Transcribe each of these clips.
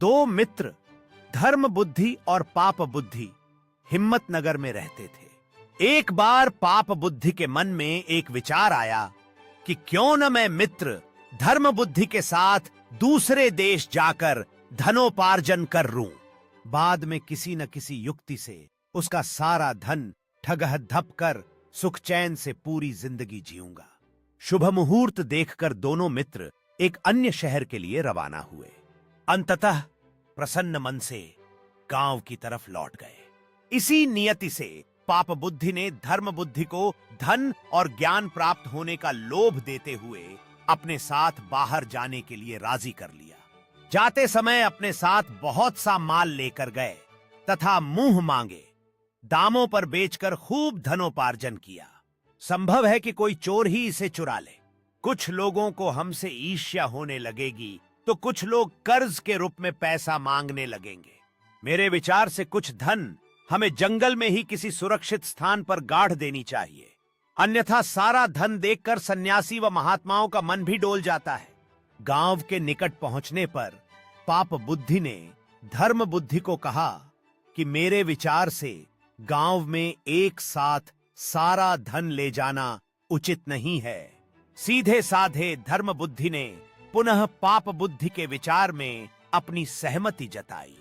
दो मित्र धर्म बुद्धि और पाप बुद्धि हिम्मतनगर में रहते थे। एक बार पाप बुद्धि के मन में एक विचार आया कि क्यों न मैं मित्र धर्म बुद्धि के साथ दूसरे देश जाकर धनोपार्जन कर लूं। बाद में किसी न किसी युक्ति से उसका सारा धन ठगहधप कर सुख चैन से पूरी जिंदगी जीऊंगा। शुभ मुहूर्त देखकर दोनों मित्र एक अन्य शहर के लिए रवाना हुए। अंततः प्रसन्न मन से गांव की तरफ लौट गए। इसी नियति से पाप बुद्धि ने धर्म बुद्धि को धन और ज्ञान प्राप्त होने का लोभ देते हुए अपने साथ बाहर जाने के लिए राजी कर लिया। जाते समय अपने साथ बहुत सा माल लेकर गए तथा मुंह मांगे दामों पर बेचकर खूब धनोपार्जन किया। संभव है कि कोई चोर ही इसे चुरा ले। कुछ लोगों को हमसे ईर्ष्या होने लगेगी तो कुछ लोग कर्ज के रूप में पैसा मांगने लगेंगे। मेरे विचार से कुछ धन हमें जंगल में ही किसी सुरक्षित स्थान पर गाड़ देनी चाहिए, अन्यथा सारा धन देखकर सन्यासी व महात्माओं का मन भी डोल जाता है। गांव के निकट पहुंचने पर पाप बुद्धि ने धर्म बुद्धि को कहा कि मेरे विचार से गांव में एक साथ सारा धन ले जाना उचित नहीं है। सीधे साधे धर्म बुद्धि ने पुनः पाप बुद्धि के विचार में अपनी सहमति जताई।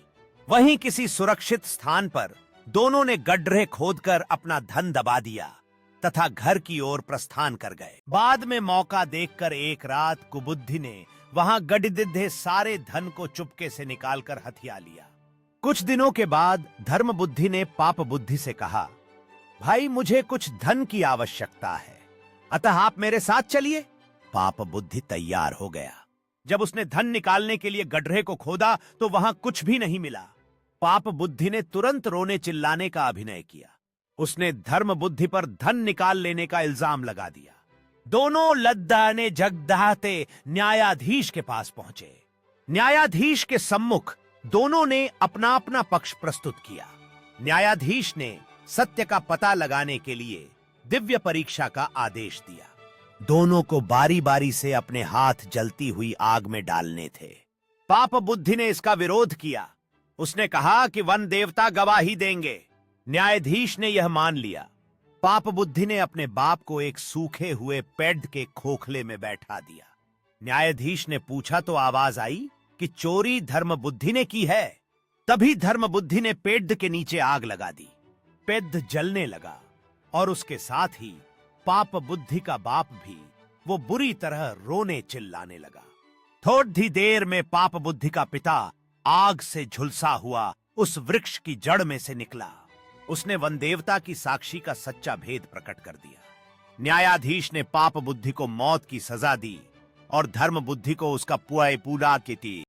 वहीं किसी सुरक्षित स्थान पर दोनों ने गड्ढे खोदकर अपना धन दबा दिया तथा घर की ओर प्रस्थान कर गए। बाद में मौका देखकर एक रात कुबुद्धि ने वहां गड्ढे सारे धन को चुपके से निकालकर हथिया लिया। कुछ दिनों के बाद धर्म बुद्धि ने पाप बुद्धि से कहा, भाई मुझे कुछ धन की आवश्यकता है, अतः आप मेरे साथ चलिए। पाप बुद्धि तैयार हो गया। जब उसने धन निकालने के लिए गड्ढे को खोदा तो वहां कुछ भी नहीं मिला। पाप बुद्धि ने तुरंत रोने चिल्लाने का अभिनय किया। उसने धर्म बुद्धि पर धन निकाल लेने का इल्जाम लगा दिया। दोनों लद्दाने जगदहाते न्यायाधीश के पास पहुंचे। न्यायाधीश के सम्मुख दोनों ने अपना अपना पक्ष प्रस्तुत किया। न्यायाधीश ने सत्य का पता लगाने के लिए दिव्य परीक्षा का आदेश दिया। दोनों को बारी बारी से अपने हाथ जलती हुई आग में डालने थे। पाप बुद्धि ने इसका विरोध किया। उसने कहा कि वन देवता गवाही देंगे। न्यायाधीश ने यह मान लिया। पाप बुद्धि ने अपने बाप को एक सूखे हुए पेड़ के खोखले में बैठा दिया। न्यायाधीश ने पूछा तो आवाज आई कि चोरी धर्म बुद्धि ने की है। तभी धर्म बुद्धि ने पेड़ के नीचे आग लगा दी। पेड़ जलने लगा और उसके साथ ही पाप बुद्धि का बाप भी वो बुरी तरह रोने चिल्लाने लगा। थोड़ी देर में पाप बुद्धि का पिता आग से झुलसा हुआ उस वृक्ष की जड़ में से निकला। उसने वन देवता की साक्षी का सच्चा भेद प्रकट कर दिया। न्यायाधीश ने पाप बुद्धि को मौत की सजा दी और धर्म बुद्धि को उसका पुआई पूरा की थी।